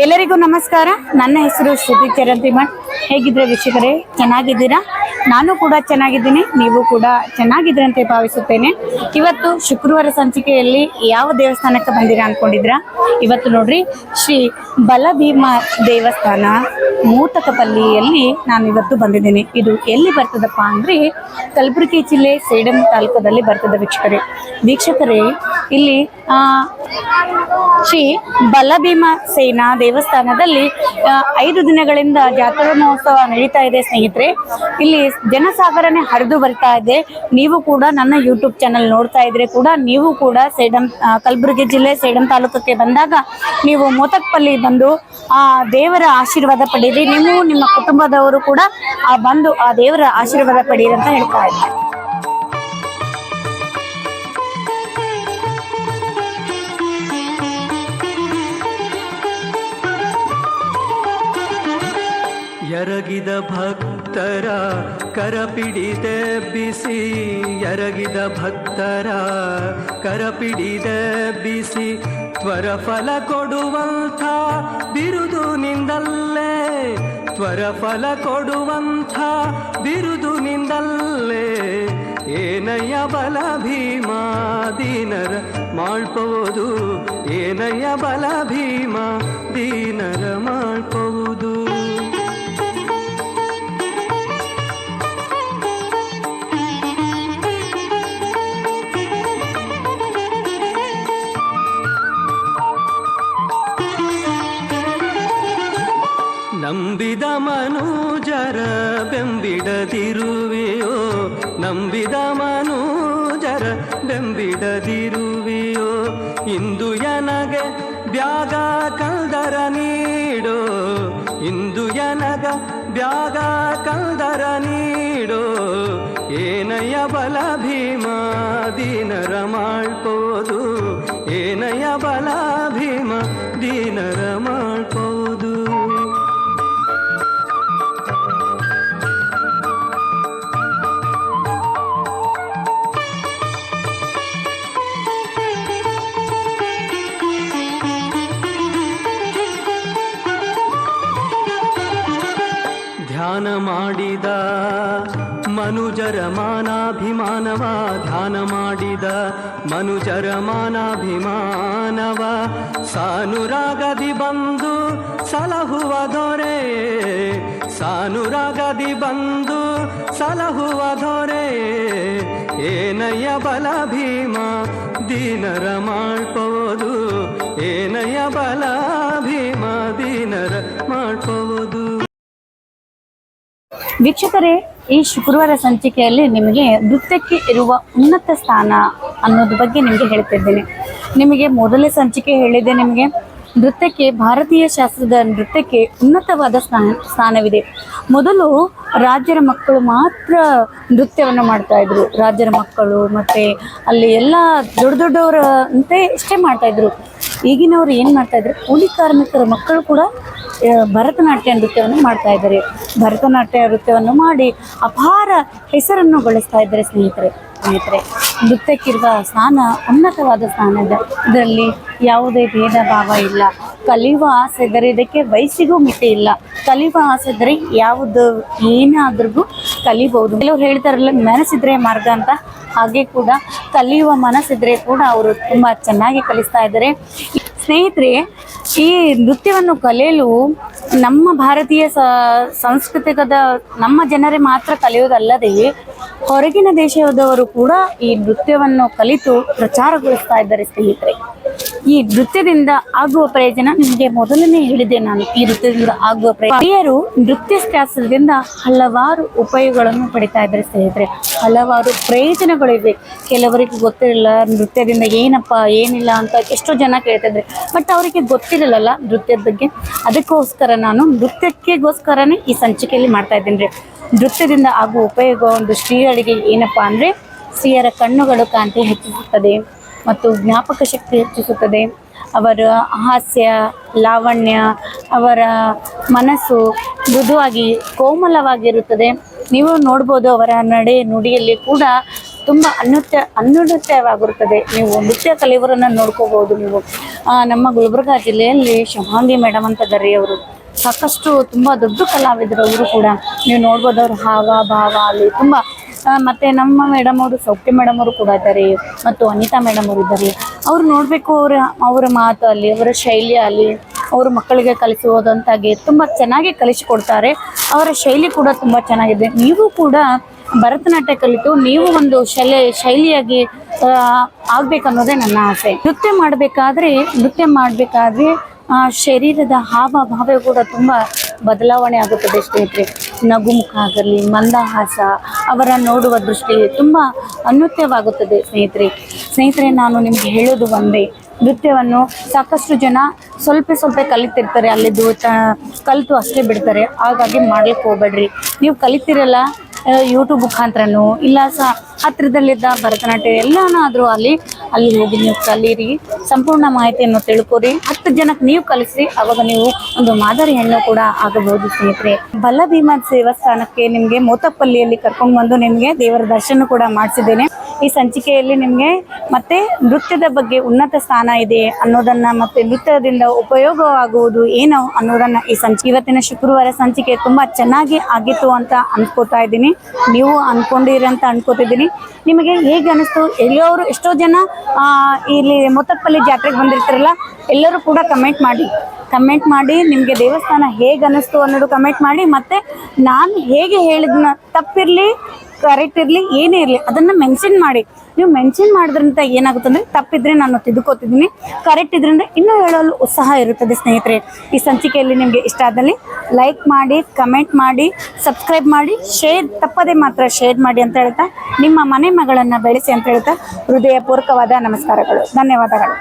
ಎಲ್ಲರಿಗೂ ನಮಸ್ಕಾರ. ನನ್ನ ಹೆಸರು ಶ್ರುತಿ ಚರಂತಿಮಠ್. ಹೇಗಿದ್ರೆ ವೀಕ್ಷಕರೇ, ಚೆನ್ನಾಗಿದ್ದೀರಾ? ನಾನು ಕೂಡ ಚೆನ್ನಾಗಿದ್ದೀನಿ, ನೀವು ಕೂಡ ಚೆನ್ನಾಗಿದ್ರೆ ಅಂತ ಭಾವಿಸುತ್ತೇನೆ. ಇವತ್ತು ಶುಕ್ರವಾರ ಸಂಚಿಕೆಯಲ್ಲಿ ಯಾವ ದೇವಸ್ಥಾನಕ್ಕೆ ಬಂದಿರಾ ಅನ್ಕೊಂಡಿದ್ರಾ? ಇವತ್ತು ನೋಡ್ರಿ, ಶ್ರೀ ಬಲಭೀಮ ದೇವಸ್ಥಾನ ಮೂತಕಪಲ್ಲಿಯಲ್ಲಿ ನಾನು ಇವತ್ತು ಬಂದಿದ್ದೀನಿ. ಇದು ಎಲ್ಲಿ ಬರ್ತದಪ್ಪ ಅಂದ್ರೆ ಕಲಬುರಗಿ ಜಿಲ್ಲೆ ಸೇಡಂ ತಾಲೂಕದಲ್ಲಿ ಬರ್ತದೆ ವೀಕ್ಷಕರೇ. ಇಲ್ಲಿ ಶ್ರೀ ಬಲಭೀಮ ಸೇನಾ ದೇವಸ್ಥಾನದಲ್ಲಿ 5 ದಿನಗಳಿಂದ ಜಾತ್ರಾ ಮಹೋತ್ಸವ ನಡೀತಾ ಇದೆ ಸ್ನೇಹಿತರೆ. ಇಲ್ಲಿ ಜನಸಾಗರನೆ ಹರಿದು ಬರ್ತಾ ಇದೆ. ನೀವು ಕೂಡ ನನ್ನ ಯೂಟ್ಯೂಬ್ ಚಾನಲ್ ನೋಡ್ತಾ ಇದ್ರೆ ಕೂಡ ನೀವು ಕೂಡ ಸೇಡಂ ಕಲಬುರಗಿ ಜಿಲ್ಲೆ ಸೇಡಂ ತಾಲೂಕಕ್ಕೆ ಬಂದಾಗ ನೀವು ಮೂತಕಪಲ್ಲಿ ಬಂದು ಆ ದೇವರ ಆಶೀರ್ವಾದ ಪಡೀರಿ. ನೀವು ನಿಮ್ಮ ಕುಟುಂಬದವರು ಕೂಡ ಬಂದು ಆ ದೇವರ ಆಶೀರ್ವಾದ ಪಡೀರಿ ಅಂತ ಹೇಳ್ತಾ ಇದ್ದಾರೆ. ಎರಗಿದ ಭಕ್ತರ ಕರಪಿಡಿದೆಬ್ಬಿಸಿ, ಎರಗಿದ ಭಕ್ತರ ಕರಪಿಡಿದೆಬ್ಬಿಸಿ, ತ್ವರ ಫಲ ಕೊಡುವಂಥ ಬಿರುದು ನಿಂದಲ್ಲೇ, ತ್ವರ ಫಲ ಕೊಡುವಂಥ ಬಿರುದು ನಿಂದಲ್ಲೇ. ಏನಯ್ಯ ಬಲ ಭೀಮ ದೀನರ ಮಾಡ್ಪೋದು, ಏನಯ್ಯ ಬಲ ಭೀಮ ದೀನರ ಮಾಡ್ಪೋದು. ನಂಬಿದ ಮನುಜರ ಬೆಂಬಿಡದಿರುವೆಯೋ, ನಂಬಿದ ಮನುಜರ ಬೆಂಬಿಡದಿರುವೆಯೋ. ಇಂದು ಎನಗೆ ಬ್ಯಾಗ ಕಲ್ದರ ನೀಡೋ, ಇಂದು ಎನಗ ಬ್ಯಾಗ ಕಲ್ದರ ನೀಡೋ. ಏನಯ್ಯ ಬಲ ಭೀಮ ದೀನರ ಮಾಡ್ಪೋದು, ಏನಯ್ಯ ಬಲ ಭೀಮ ದೀನರ ಮಾಡ್ಪೋದು. ಧ್ಯಾನ ಮಾಡಿದ ಮನುಜರ ಮಾನಾಭಿಮಾನವ, ಧ್ಯಾನ ಮಾಡಿದ ಮನುಜರ ಮಾನಾಭಿಮಾನವ. ಸಾನುರಾಗದಿ ಬಂದು ಸಲಹುವ ದೊರೆ, ಸಾನುರಾಗದಿ ಬಂದು ಸಲಹುವ ದೊರೆ. ಏನಯ್ಯ ಬಲ ಭೀಮ ದೀನರ ಮಾಡ್ಪೋದು, ಏನಯ್ಯ ಬಲ ಭೀಮ ದೀನರ ಮಾಡ್ಪೋದು. ವೀಕ್ಷಕರೇ, ಈ ಶುಕ್ರವಾರ ಸಂಚಿಕೆಯಲ್ಲಿ ನಿಮಗೆ ನೃತ್ಯಕ್ಕೆ ಇರುವ ಉನ್ನತ ಸ್ಥಾನ ಅನ್ನೋದ್ರ ಬಗ್ಗೆ ನಿಮಗೆ ಹೇಳ್ತಿದ್ದೇನೆ. ನಿಮಗೆ ಮೊದಲೇ ಸಂಚಿಕೆ ಹೇಳಿದೆ, ನಿಮಗೆ ನೃತ್ಯಕ್ಕೆ, ಭಾರತೀಯ ಶಾಸ್ತ್ರದ ನೃತ್ಯಕ್ಕೆ ಉನ್ನತವಾದ ಸ್ಥಾನವಿದೆ. ಮೊದಲು ರಾಜ್ಯರ ಮಕ್ಕಳು ಮಾತ್ರ ನೃತ್ಯವನ್ನು ಮಾಡ್ತಾ ಇದ್ರು. ರಾಜ್ಯರ ಮಕ್ಕಳು ಮತ್ತೆ ಅಲ್ಲಿ ಎಲ್ಲ ದೊಡ್ಡವರ ಅಂತೆ ಇಷ್ಟೇ ಮಾಡ್ತಾ ಇದ್ರು. ಈಗಿನವರು ಏನು ಮಾಡ್ತಾ ಇದ್ರು, ಕೂಲಿ ಕಾರ್ಮಿಕರ ಮಕ್ಕಳು ಕೂಡ ಭರತನಾಟ್ಯ ನೃತ್ಯವನ್ನು ಮಾಡ್ತಾ ಇದ್ದಾರೆ. ಭರತನಾಟ್ಯ ನೃತ್ಯವನ್ನು ಮಾಡಿ ಅಪಾರ ಹೆಸರನ್ನು ಗಳಿಸ್ತಾ ಇದ್ದಾರೆ ಸ್ನೇಹಿತರೆ. ನೃತ್ಯಕ್ಕಿರುವ ಸ್ಥಾನ ಉನ್ನತವಾದ ಸ್ಥಾನ ಇದೆ. ಇದರಲ್ಲಿ ಯಾವುದೇ ಭೇದ ಭಾವ ಇಲ್ಲ. ಕಲಿಯುವ ಆಸೆ ಇದ್ದರೆ ಇದಕ್ಕೆ ವಯಸ್ಸಿಗೂ ಮಿತಿ ಇಲ್ಲ. ಕಲಿಯುವ ಆಸೆ ಇದ್ದರೆ ಯಾವುದು ಏನಾದ್ರೂ ಕಲಿಬಹುದು. ಕೆಲವರು ಹೇಳ್ತಾರಲ್ಲ, ಮನಸ್ಸಿದ್ರೆ ಮಾರ್ಗ ಅಂತ. ಹಾಗೆ ಕೂಡ ಕಲಿಯುವ ಮನಸ್ಸಿದ್ರೆ ಕೂಡ ಅವರು ತುಂಬ ಚೆನ್ನಾಗಿ ಕಲಿಸ್ತಾ ಇದ್ದಾರೆ ಸ್ನೇಹಿತರೆ. ಈ ನೃತ್ಯವನ್ನು ಕಲಿಯಲು ನಮ್ಮ ಭಾರತೀಯ ಸಾಂಸ್ಕೃತಿಕದ ನಮ್ಮ ಜನರೇ ಮಾತ್ರ ಕಲಿಯೋದಲ್ಲದೆ ಹೊರಗಿನ ದೇಶದವರು ಕೂಡ ಈ ನೃತ್ಯವನ್ನು ಕಲಿತು ಪ್ರಚಾರಗೊಳಿಸ್ತಾ ಇದ್ದಾರೆ ಸ್ನೇಹಿತರೆ. ಈ ನೃತ್ಯದಿಂದ ಆಗುವ ಪ್ರಯೋಜನ ನಿಮಗೆ ಮೊದಲನೇ ಹೇಳಿದೆ ನಾನು. ಈ ನೃತ್ಯದಿಂದ ಆಗುವ ಹಿರಿಯರು ನೃತ್ಯ ಶಾಸ್ತ್ರದಿಂದ ಹಲವಾರು ಉಪಯೋಗಗಳನ್ನು ಪಡಿತಾ ಇದ್ದಾರೆ ಸ್ನೇಹಿತರೆ. ಹಲವಾರು ಪ್ರಯೋಜನಗಳಿವೆ. ಕೆಲವರಿಗೆ ಗೊತ್ತಿರಲಿಲ್ಲ ನೃತ್ಯದಿಂದ ಏನಪ್ಪ ಏನಿಲ್ಲ ಅಂತ ಎಷ್ಟೋ ಜನ ಕೇಳ್ತಾ ಇದ್ದಾರೆ. ಬಟ್ ಅವರಿಗೆ ಗೊತ್ತಿರಲಿಲ್ಲ ನೃತ್ಯದ ಬಗ್ಗೆ. ಅದಕ್ಕೋಸ್ಕರ ನಾನು ನೃತ್ಯಕ್ಕೆಗೋಸ್ಕರನೇ ಈ ಸಂಚಿಕೆಯಲ್ಲಿ ಮಾಡ್ತಾ ಇದ್ದೀನಿ ರೀ. ನೃತ್ಯದಿಂದ ಆಗುವ ಉಪಯೋಗ ಒಂದು ಸ್ತ್ರೀಯರಿಗೆ ಏನಪ್ಪ ಅಂದರೆ, ಸ್ತ್ರೀಯರ ಕಣ್ಣುಗಳು ಕಾಂತಿ ಹೆಚ್ಚಿಸುತ್ತದೆ ಮತ್ತು ಜ್ಞಾಪಕ ಶಕ್ತಿ ಹೆಚ್ಚಿಸುತ್ತದೆ. ಅವರ ಹಾಸ್ಯ, ಲಾವಣ್ಯ, ಅವರ ಮನಸ್ಸು ಮೃದುವಾಗಿ ಕೋಮಲವಾಗಿರುತ್ತದೆ. ನೀವು ನೋಡ್ಬೋದು, ಅವರ ನಡೆ ನುಡಿಯಲ್ಲಿ ಕೂಡ ತುಂಬ ಅನ್ಯೂನ್ಯವಾಗಿರುತ್ತದೆ. ನೀವು ನೃತ್ಯ ಕಲಿಯವರನ್ನು ನೋಡ್ಕೋಬಹುದು. ನೀವು ನಮ್ಮ ಗುಲ್ಬರ್ಗಾ ಜಿಲ್ಲೆಯಲ್ಲಿ ಶುಭಾಂಗಿ ಮೇಡಮ್ ಅಂತ ಇದ್ದಾರೆ. ಅವರು ಸಾಕಷ್ಟು ತುಂಬ ದೊಡ್ಡ ಕಲಾವಿದರು. ಅವರು ಕೂಡ ನೀವು ನೋಡ್ಬೋದು, ಅವ್ರ ಹಾವ ಭಾವ ಅಲ್ಲಿ ತುಂಬ. ಮತ್ತು ನಮ್ಮ ಮೇಡಮ್ ಅವರು ಸೌಖ್ಯ ಮೇಡಮ್ ಅವರು ಕೂಡ ಇದ್ದಾರೆ, ಮತ್ತು ಅನಿತಾ ಮೇಡಮ್ ಅವರು ಇದ್ದಾರೆ. ಅವ್ರು ನೋಡಬೇಕು, ಅವರ ಮಾತು ಅಲ್ಲಿ, ಅವರ ಶೈಲಿ ಅಲ್ಲಿ, ಅವರು ಮಕ್ಕಳಿಗೆ ಕಲಿಸುವುದಂತಾಗಿ ತುಂಬ ಚೆನ್ನಾಗಿ ಕಲಿಸಿಕೊಡ್ತಾರೆ. ಅವರ ಶೈಲಿ ಕೂಡ ತುಂಬ ಚೆನ್ನಾಗಿದೆ. ನೀವು ಕೂಡ ಭರತನಾಟ್ಯ ಕಲಿತು ನೀವು ಒಂದು ಶೈಲಿಯಾಗಿ ಆಗ್ಬೇಕನ್ನೋದೇ ನನ್ನ ಆಸೆ. ನೃತ್ಯ ಮಾಡಬೇಕಾದ್ರೆ ಶರೀರದ ಹಾವಭಾವ ಕೂಡ ತುಂಬ ಬದಲಾವಣೆ ಆಗುತ್ತದೆ ಸ್ನೇಹಿತರೆ. ನಗುಮುಖ ಆಗಲಿ, ಮಂದಹಾಸ, ಅವರ ನೋಡುವ ದೃಷ್ಟಿ ತುಂಬ ಅನ್ಯೂನ್ಯವಾಗುತ್ತದೆ ಸ್ನೇಹಿತರೆ. ನಾನು ನಿಮಗೆ ಹೇಳೋದು ಒಂದೇ, ನೃತ್ಯವನ್ನು ಸಾಕಷ್ಟು ಜನ ಸ್ವಲ್ಪ ಕಲಿತಿರ್ತಾರೆ, ಅಲ್ಲಿದ್ದು ಕಲಿತು ಅಷ್ಟೇ ಬಿಡ್ತಾರೆ. ಹಾಗಾಗಿ ಮಾಡ್ಲಿಕ್ಕೆ ಹೋಗ್ಬೇಡ್ರಿ. ನೀವು ಕಲಿತಿರಲ್ಲ, ಯೂಟ್ಯೂಬ್ ಮುಖಾಂತರನೂ ಇಲ್ಲ ಹತ್ತಿರದಲ್ಲಿದ್ದ ಭರತನಾಟ್ಯ ಎಲ್ಲನಾದರೂ ಅಲ್ಲಿ ಹೋಗಿ ನೀವು ಕಲೀರಿ, ಸಂಪೂರ್ಣ ಮಾಹಿತಿಯನ್ನು ತಿಳ್ಕೊರಿ. 10 ಜನಕ್ಕೆ ನೀವು ಕಲಿಸ್ರಿ, ಅವಾಗ ನೀವು ಒಂದು ಮಾದರಿ ಹೆಣ್ಣು ಕೂಡ ಆಗಬಹುದು ಸ್ನೇಹಿತರೆ. ಬಲಭೀಮ ದೇವಸ್ಥಾನಕ್ಕೆ ನಿಮಗೆ ಮೋತಪಲ್ಲಿಯಲ್ಲಿ ಕರ್ಕೊಂಡು ಬಂದು ನಿಮಗೆ ದೇವರ ದರ್ಶನ ಕೂಡ ಮಾಡಿಸಿದ್ದೇನೆ. ಈ ಸಂಚಿಕೆಯಲ್ಲಿ ನಿಮಗೆ ಮತ್ತೆ ನೃತ್ಯದ ಬಗ್ಗೆ ಉನ್ನತ ಸ್ಥಾನ ಇದೆ ಅನ್ನೋದನ್ನ, ಮತ್ತೆ ನೃತ್ಯದಿಂದ ಉಪಯೋಗವಾಗುವುದು ಏನು ಅನ್ನೋದನ್ನ ಇವತ್ತಿನ ಶುಕ್ರವಾರ ಸಂಚಿಕೆ ತುಂಬಾ ಚೆನ್ನಾಗಿ ಆಗಿತ್ತು ಅಂತ ಅನ್ಕೋತಾ ಇದ್ದೀನಿ. ನೀವು ಅನ್ಕೊಂಡಿರಿ ಅಂತ ಅನ್ಕೋತಿದ್ದೀನಿ. ನಿಮಗೆ ಹೇಗೆ ಅನಿಸ್ತು? ಎಷ್ಟೋ ಜನ ಇಲ್ಲಿ ಮೊತ್ತಪಲ್ಲಿ ಜಾತ್ರೆಗೆ ಬಂದಿರ್ತಾರಲ್ಲ, ಎಲ್ಲರೂ ಕೂಡ ಕಮೆಂಟ್ ಮಾಡಿ ನಿಮಗೆ ದೇವಸ್ಥಾನ ಹೇಗೆ ಅನಿಸ್ತು ಅನ್ನೋದು ಕಮೆಂಟ್ ಮಾಡಿ. ಮತ್ತು ನಾನು ಹೇಗೆ ಹೇಳಿದ್ನ, ತಪ್ಪಿರಲಿ ಕರೆಕ್ಟ್ ಇರಲಿ ಏನೇ ಇರಲಿ ಅದನ್ನು ಮೆನ್ಷನ್ ಮಾಡಿ. ನೀವು ಮೆನ್ಷನ್ ಮಾಡೋದ್ರಿಂದ ಏನಾಗುತ್ತೆ ಅಂದರೆ, ತಪ್ಪಿದ್ರೆ ನಾನು ತಿದ್ದುಕೋತಿದ್ದೀನಿ, ಕರೆಕ್ಟ್ ಇದರಿಂದ ಇನ್ನೂ ಹೇಳಲು ಉತ್ಸಾಹ ಇರುತ್ತದೆ ಸ್ನೇಹಿತರೆ. ಈ ಸಂಚಿಕೆಯಲ್ಲಿ ನಿಮಗೆ ಇಷ್ಟ ಆದಲ್ಲಿ ಲೈಕ್ ಮಾಡಿ, ಕಮೆಂಟ್ ಮಾಡಿ, ಸಬ್ಸ್ಕ್ರೈಬ್ ಮಾಡಿ, ತಪ್ಪದೆ ಮಾತ್ರ ಶೇರ್ ಮಾಡಿ ಅಂತ ಹೇಳ್ತಾ, ನಿಮ್ಮ ಮನೆ ಮಗಳನ್ನು ಬೆಳೆಸಿ ಅಂತ ಹೇಳ್ತಾ ಹೃದಯಪೂರ್ವಕವಾದ ನಮಸ್ಕಾರಗಳು. ಧನ್ಯವಾದಗಳು.